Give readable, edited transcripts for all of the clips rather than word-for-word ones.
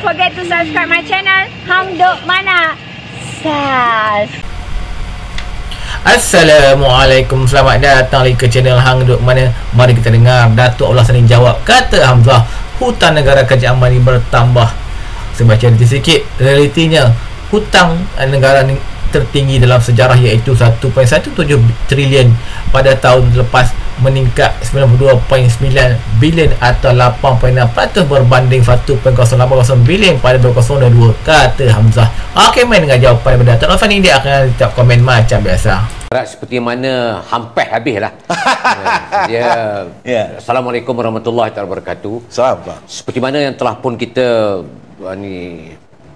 forget to subscribe my channel Hang Duk Mana. Sas. Assalamualaikum, selamat datang lagi ke channel Hang Duk Mana. Mari kita dengar Datuk Allah Salim jawab. Kata Hamzah, hutang negara kerajaan Mali bertambah. Saya baca sedikit. Realitinya, hutang negara tertinggi dalam sejarah iaitu 1.17 trilion pada tahun lepas, meningkat 92.9 bilion atau 8.6% berbanding 1.080 bilion pada 2022, kata Hamzah. Okey, main dengan jawapan daripada Datuk Nofani. Dia akan letak komen macam biasa. Seperti mana hampir habis lah. Assalamualaikum warahmatullahi wabarakatuh. Seperti mana yang telah pun kita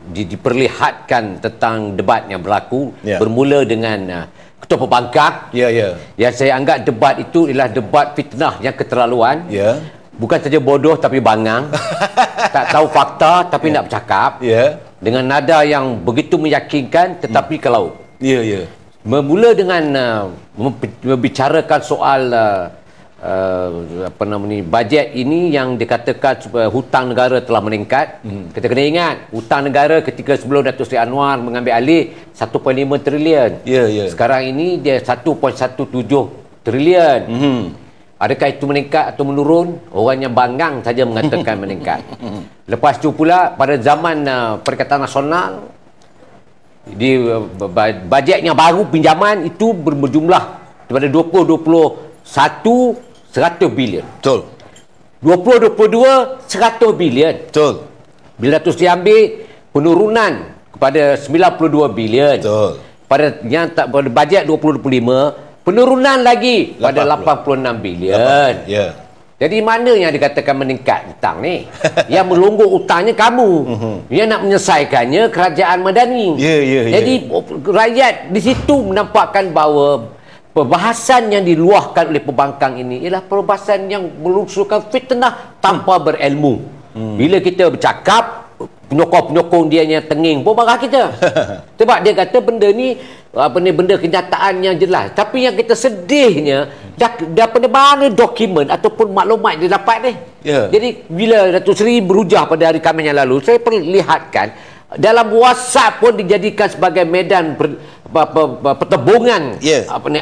diperlihatkan tentang debat yang berlaku, bermula dengan Ketua Pembangkang. Yang saya anggap debat itu ialah debat fitnah yang keterlaluan. Bukan saja bodoh tapi bangang. Tak tahu fakta tapi nak bercakap. Dengan nada yang begitu meyakinkan tetapi ke laut. Bermula dengan membicarakan soal bajet ini yang dikatakan hutang negara telah meningkat. Kita kena ingat, hutang negara ketika sebelum Datuk Seri Anwar mengambil alih 1.5 trilion. Sekarang ini dia 1.17 trilion. Adakah itu meningkat atau menurun? Orang yang bangang saja mengatakan meningkat. Lepas itu pula pada zaman Perikatan Nasional, di bajetnya baru pinjaman itu berjumlah daripada 2021 100 bilion. Betul. 2022 100 bilion. Betul. Bila Datuk Seri ambil penurunan kepada 92 bilion. Betul. Pada yang tak pada bajet 2025 penurunan lagi pada 86 bilion. Jadi mana yang dikatakan meningkat hutang ni? Yang melonggok hutangnya kamu. Yang nak menyelesaikannya kerajaan Madani. Jadi rakyat di situ menampakkan bahawa perbahasan yang diluahkan oleh pembangkang ini ialah perbahasan yang melunsurkan fitnah tanpa berilmu. Bila kita bercakap, penyokong-penyokong dia yang tenging pun marah kita. Sebab dia kata benda ni benda kenyataan yang jelas. Tapi yang kita sedihnya, dah pada mana dokumen ataupun maklumat dia dapat ni. Jadi bila Datuk Seri berhujah pada hari Khamis yang lalu, saya perlihatkan dalam WhatsApp pun dijadikan sebagai medan pertebungan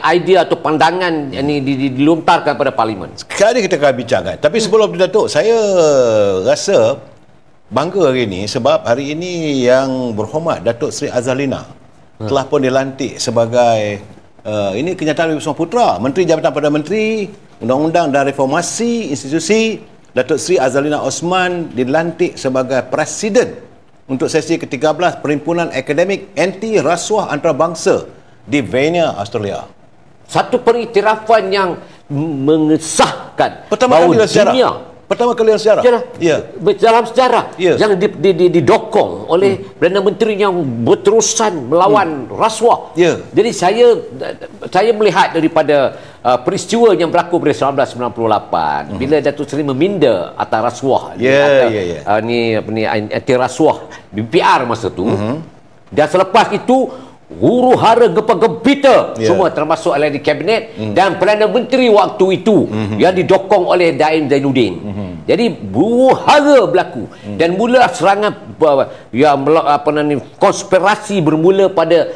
idea atau pandangan yang dilontarkan pada parlimen. Sekarang kita akan bincangkan. Tapi sebelum itu, Datuk, saya rasa bangga hari ini sebab hari ini yang berhormat Datuk Seri Azalina telah pun dilantik sebagai ini kenyataan Wisma Putra, Menteri Jabatan Perdana Menteri, Undang-Undang dan Reformasi Institusi. Datuk Seri Azalina Osman dilantik sebagai Presiden untuk sesi ke-13 Perhimpunan Akademik Anti Rasuah Antarabangsa di Vienna, Australia. Satu pengiktirafan yang mengesahkan bahawa dunia pertama kali dalam sejarah. Dalam sejarah yang didokong oleh Perdana Menteri yang berterusan melawan rasuah. Jadi saya melihat daripada peristiwa yang berlaku pada 1998 bila Datuk Seri meminda atas rasuah anti rasuah BPR masa tu. Dan selepas itu huru-hara gempa-gempita semua termasuk ahli kabinet dan Perdana Menteri waktu itu yang didokong oleh Daim Zainuddin. Jadi huru-hara berlaku dan mula serangan konspirasi bermula pada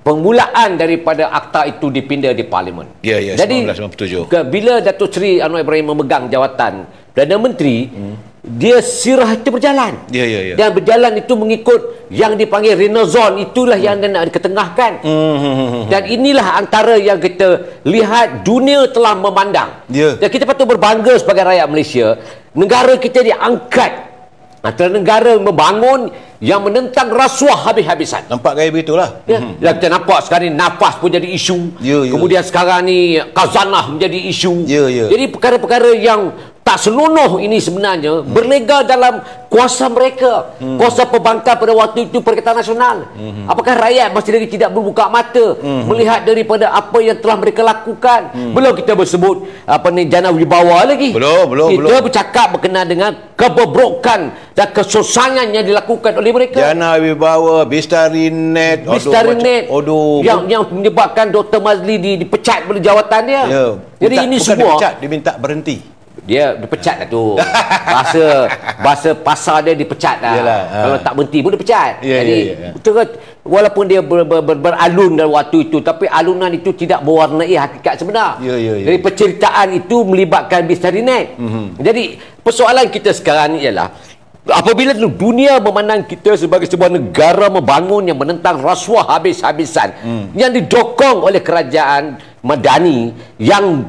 permulaan daripada akta itu dipinda di Parlimen. Jadi 1997. Bila Datuk Seri Anwar Ibrahim memegang jawatan Perdana Menteri, dia sirah itu berjalan. Dan berjalan itu mengikut yang dipanggil Renaissance, itulah yang nak diketengahkan. Dan inilah antara yang kita lihat dunia telah memandang. Dan kita patut berbangga sebagai rakyat Malaysia. Negara kita diangkat antara negara membangun yang menentang rasuah habis-habisan. Nampak gaya begitulah. Yang kita nampak sekarang ni nafas pun jadi isu. Kemudian sekarang ni khazanah menjadi isu. Jadi perkara-perkara yang tak senonoh ini sebenarnya berlega dalam kuasa mereka, kuasa pembangkang pada waktu itu Perikatan Nasional. Apakah rakyat masih lagi tidak berbuka mata melihat daripada apa yang telah mereka lakukan? Belum kita bersebut jana wibawa lagi. Kita bercakap berkenaan dengan kebobrokan dan kesosangan yang dilakukan oleh mereka. Jana wibawa, Bistarinet, yang menyebabkan Dr. Mazli dipecat oleh jawatan dia. Jadi ini semua diminta berhenti. Dia dipecat dah tu. Bahasa pasar dia dipecat dah. Kalau tak berhenti pun dipecat. Jadi betul ke, walaupun dia beralun dalam waktu itu, tapi alunan itu tidak mewarnai hakikat sebenar. Jadi penceritaan itu melibatkan misteri net. Jadi persoalan kita sekarang ni ialah apabila dunia memandang kita sebagai sebuah negara membangun yang menentang rasuah habis-habisan, yang didokong oleh kerajaan Madani, yang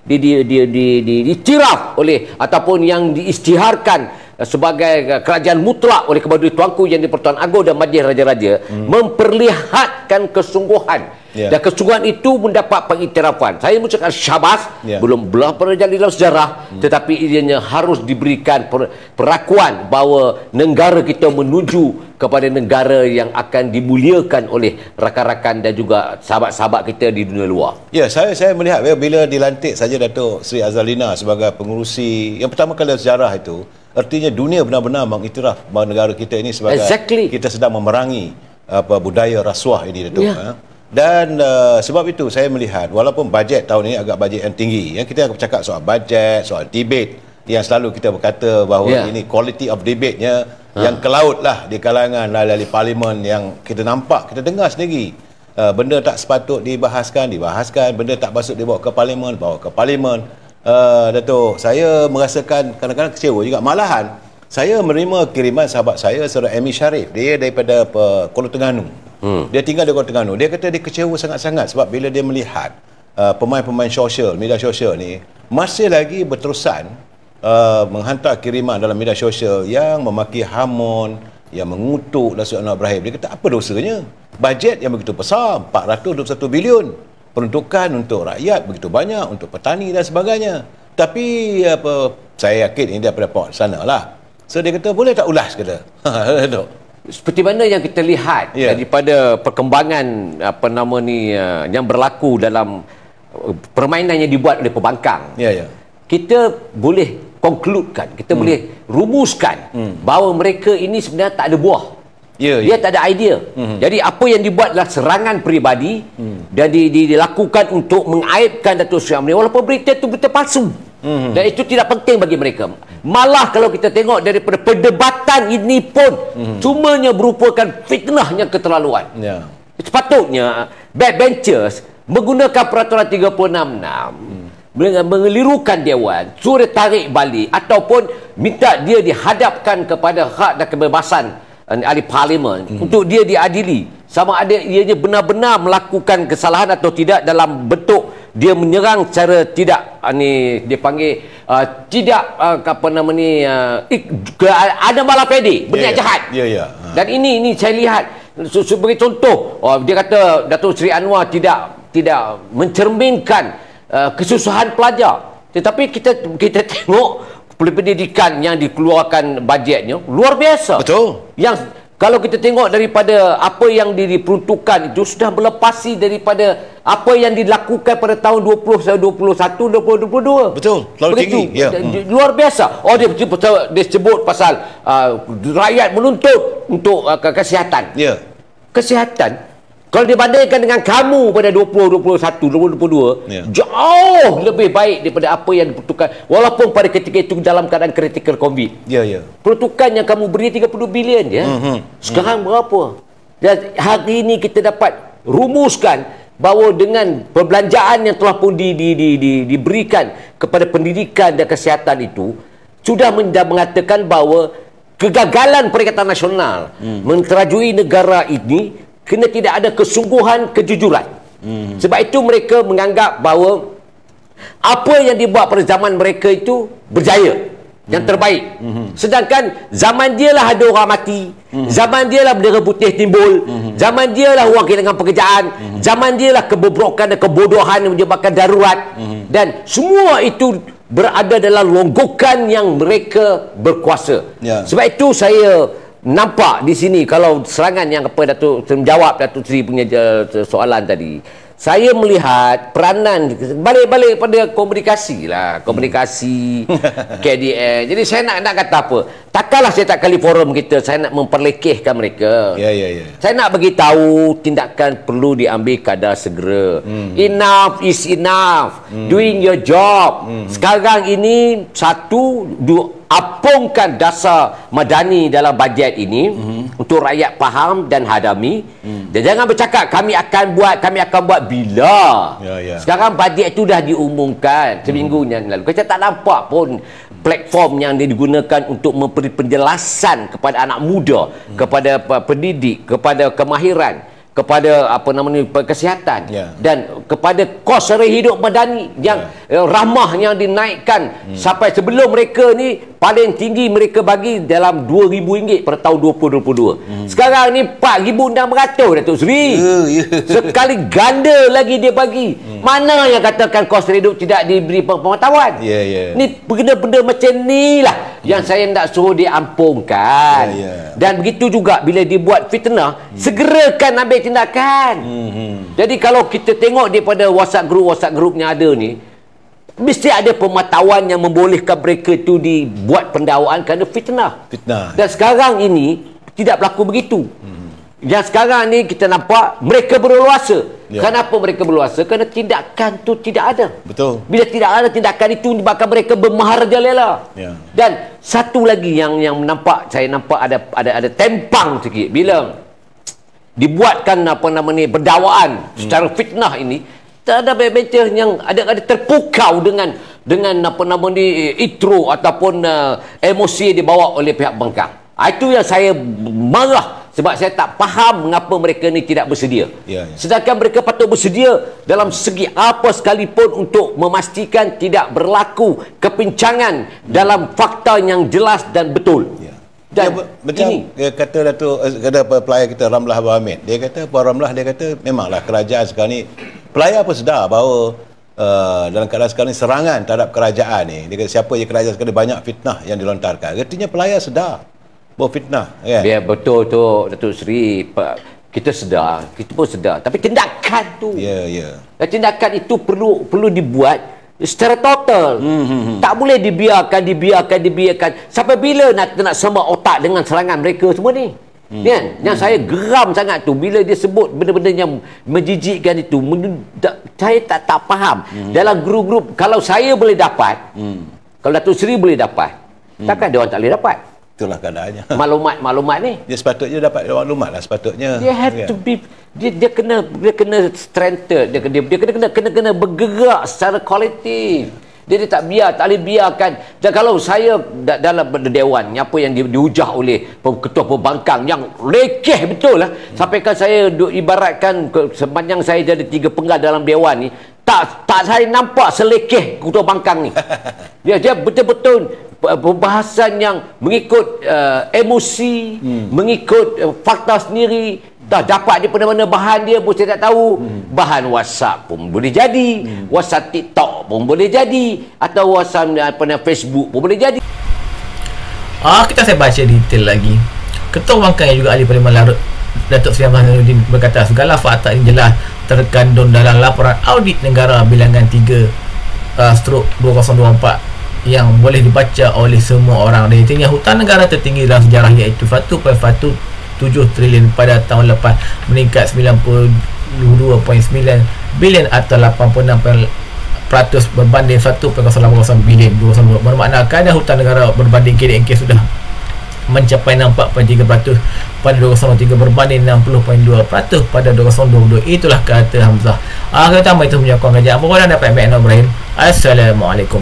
diiktiraf oleh ataupun yang diisytiharkan sebagai kerajaan mutlak oleh Kebudayaan Tuanku Yang di-Pertuan Agong dan Majlis Raja-Raja, memperlihatkan kesungguhan. Dan kesungguhan itu mendapat pengiktirafan. Saya mengucapkan syabas, belum pernah jadi dalam sejarah, tetapi ianya harus diberikan perakuan bahawa negara kita menuju kepada negara yang akan dimuliakan oleh rakan-rakan dan juga sahabat-sahabat kita di dunia luar. Ya, saya melihat bila dilantik saja Datuk Seri Azalina sebagai pengurusi yang pertama kali dalam sejarah itu, artinya dunia benar-benar mengiktiraf bahawa negara kita ini sebagai kita sedang memerangi budaya rasuah ini, Datuk. Dan sebab itu saya melihat walaupun bajet tahun ini agak bajet yang tinggi, yang kita akan bercakap soal bajet, soal debate, yang selalu kita berkata bahawa ini quality of debate-nya yang ke laut lah di kalangan ahli parlimen, yang kita nampak, kita dengar sendiri benda tak sepatut dibahaskan, benda tak patut dibawa ke parlimen, bawa ke parlimen. Datuk, saya merasakan kadang-kadang kecewa juga. Malahan saya menerima kiriman sahabat saya, Saudara Amy Sharif, dia daripada Kuala Terengganu. Dia tinggal di Kuala Terengganu. Dia kata dia kecewa sangat-sangat sebab bila dia melihat pemain-pemain sosial, media sosial ni masih lagi berterusan menghantar kiriman dalam media sosial yang memaki Hamon, yang mengutuk Datuk Anwar Ibrahim. Dia kata apa dosanya? Bajet yang begitu besar, 421 bilion. Peruntukan untuk rakyat begitu banyak, untuk petani dan sebagainya. Tapi saya yakin ini daripada pihak sana lah. So dia kata boleh tak ulas, kata. Seperti mana yang kita lihat daripada perkembangan yang berlaku dalam permainan yang dibuat oleh pembangkang. Kita boleh konkludekan, kita boleh rumuskan bahawa mereka ini sebenarnya tak ada buah. Dia tak ada idea. Jadi apa yang dibuat adalah serangan peribadi dan dilakukan untuk mengaibkan Datuk Seri Amri, walaupun berita itu berita palsu. Dan itu tidak penting bagi mereka. Malah kalau kita tengok daripada perdebatan ini pun cumanya merupakan fitnah yang keterlaluan. Sepatutnya backbenchers menggunakan peraturan 366 mengelirukan Dewan, suruh tarik balik ataupun minta dia dihadapkan kepada hak dan kebebasan ahli parlimen untuk dia diadili sama ada ianya benar-benar melakukan kesalahan atau tidak, dalam bentuk dia menyerang secara tidak dia panggil tidak ada malah pede, berniat jahat. Dan ini saya lihat sebagai contoh. Dia kata Datuk Seri Anwar tidak mencerminkan kesusahan pelajar, tetapi kita tengok pendidikan yang dikeluarkan bajetnya luar biasa. Betul. Yang kalau kita tengok daripada apa yang diperuntukkan itu sudah melepasi daripada apa yang dilakukan pada tahun 2021 2022. Betul. Terlalu tinggi. Luar biasa. Dia sebut pasal rakyat menuntut untuk kesihatan. Kesihatan kalau dibandingkan dengan kamu pada 2021, 2022, jauh lebih baik daripada apa yang diperuntukkan. Walaupun pada ketika itu dalam keadaan kritikal COVID. Peruntukan yang kamu beri 30 bilion. Sekarang berapa? Dan hari ini kita dapat rumuskan bahawa dengan perbelanjaan yang telah pun diberikan kepada pendidikan dan kesihatan itu, sudah mengatakan bahawa kegagalan Perikatan Nasional menterajui negara ini kena tidak ada kesungguhan, kejujuran. Sebab itu mereka menganggap bahawa apa yang dibuat pada zaman mereka itu berjaya, yang terbaik. Sedangkan zaman dia lah ada orang mati, zaman dia lah bendera putih timbul, zaman dia lah orang kehilangan pekerjaan, zaman dia lah kebobrokan dan kebodohan yang menyebabkan darurat. Dan semua itu berada dalam longgokan yang mereka berkuasa. Sebab itu saya nampak di sini, kalau serangan yang apa Datuk menjawab Datuk Seri punya soalan tadi, saya melihat peranan balik pada komunikasi lah, komunikasi KDN. Jadi saya nak kata apa? Takkanlah saya tak kali forum kita saya nak memperlekehkan mereka. Saya nak bagi tahu tindakan perlu diambil kadar segera. Enough is enough. Doing your job. Sekarang ini apungkan dasar madani dalam bajet ini untuk rakyat faham dan hadami. Dan jangan bercakap kami akan buat bila. Sekarang bajet itu dah diumumkan seminggu yang lalu. Kita tak nampak pun platform yang digunakan untuk memberi penjelasan kepada anak muda, kepada pendidik, kepada kemahiran, kepada kesihatan dan kepada kos sara hidup madani yang ramah yang dinaikkan sampai sebelum mereka ni paling tinggi mereka bagi dalam RM2,000 pada tahun 2022. Sekarang ni RM4,600 Datuk Seri. Sekali ganda lagi dia bagi. Mana yang katakan kos hidup tidak diberi pemantauan? Ni benda-benda macam ni lah yang saya nak suruh diampungkan. Dan begitu juga bila dibuat fitnah, segerakan ambil tindakan. Jadi kalau kita tengok daripada WhatsApp group yang ada ni, mesti ada pemantauan yang membolehkan mereka itu dibuat pendakwaan kerana fitnah. Dan sekarang ini tidak berlaku begitu. Yang sekarang ni kita nampak mereka berleluasa. Kenapa mereka berleluasa? Kerana tindakan tu tidak ada. Bila tidak ada tindakan itu, bahkan mereka bermaharajalela. Dan satu lagi yang saya nampak ada tempang sikit bila dibuatkan berdakwaan secara fitnah ini. Tak ada baik-baik yang ada terpukau dengan itro ataupun emosi dibawa oleh pihak bangkang. Itu yang saya marah sebab saya tak faham mengapa mereka ni tidak bersedia. Sedangkan mereka patut bersedia dalam segi apa sekalipun untuk memastikan tidak berlaku kepincangan dalam fakta yang jelas dan betul. Dan macam kata pelayar kita Ramlah Abdul Hamid, dia kata Puan Ramlah, dia kata memanglah kerajaan sekarang ni, pelayar pun sedar bahawa dalam keadaan sekarang ni serangan terhadap kerajaan ni, dia kata siapa je kerajaan sekarang ni banyak fitnah yang dilontarkan. Artinya pelayar sedar bahawa fitnah kan? Ya, betul tu Datuk Seri. Kita sedar, kita pun sedar, tapi tindakan tu tindakan itu perlu dibuat secara total. Tak boleh dibiarkan. Sampai bila nak sembah otak dengan serangan mereka semua ni? Kan? Yang saya geram sangat tu bila dia sebut benda-benda yang menjijikkan itu. Saya tak faham. Dalam grup-grup, kalau saya boleh dapat, kalau Datuk Seri boleh dapat, takkan dia orang tak boleh dapat? Itulah keadaannya. Maklumat ni. Dia sepatutnya dapat maklumat lah sepatutnya. Dia have to be, dia kena strengthen, dia kena bergerak secara kolektif. Dia tak boleh biarkan. Dan kalau saya dalam dewan apa yang dihujah oleh ketua pembangkang yang lekeh betul lah, sampaikan saya ibaratkan sepanjang saya jadi 3 penggal dalam dewan ni, tak saya nampak selekeh ketua bangkang ni. Dia betul-betul pembahasan yang mengikut emosi, mengikut fakta sendiri. Dah dapat dia mana-mana bahan dia pun saya tak tahu. Bahan WhatsApp pun boleh jadi, WhatsApp TikTok pun boleh jadi, atau WhatsApp Facebook pun boleh jadi. Saya baca detail lagi. Ketua Bangkang yang juga ahli Parlimen Larut, Datuk Seri Ahmad Zainuddin berkata segala fakta ini jelas terkandung dalam laporan audit negara bilangan 3/2024 yang boleh dibaca oleh semua orang. Ratingnya hutan negara tertinggi dalam sejarah iaitu 1.17 trilion pada tahun lepas, meningkat 92.9 bilion atau 86% berbanding 1.080 bilion 2022. Bermakna kadar hutan negara berbanding KDNK sudah mencapai 64.3% pada 2023 berbanding 60.2% pada 2022. Itulah kata Hamzah. Kita tambah itu menyokong kerajaan. Apa korang dapat Ibrahim? Assalamualaikum.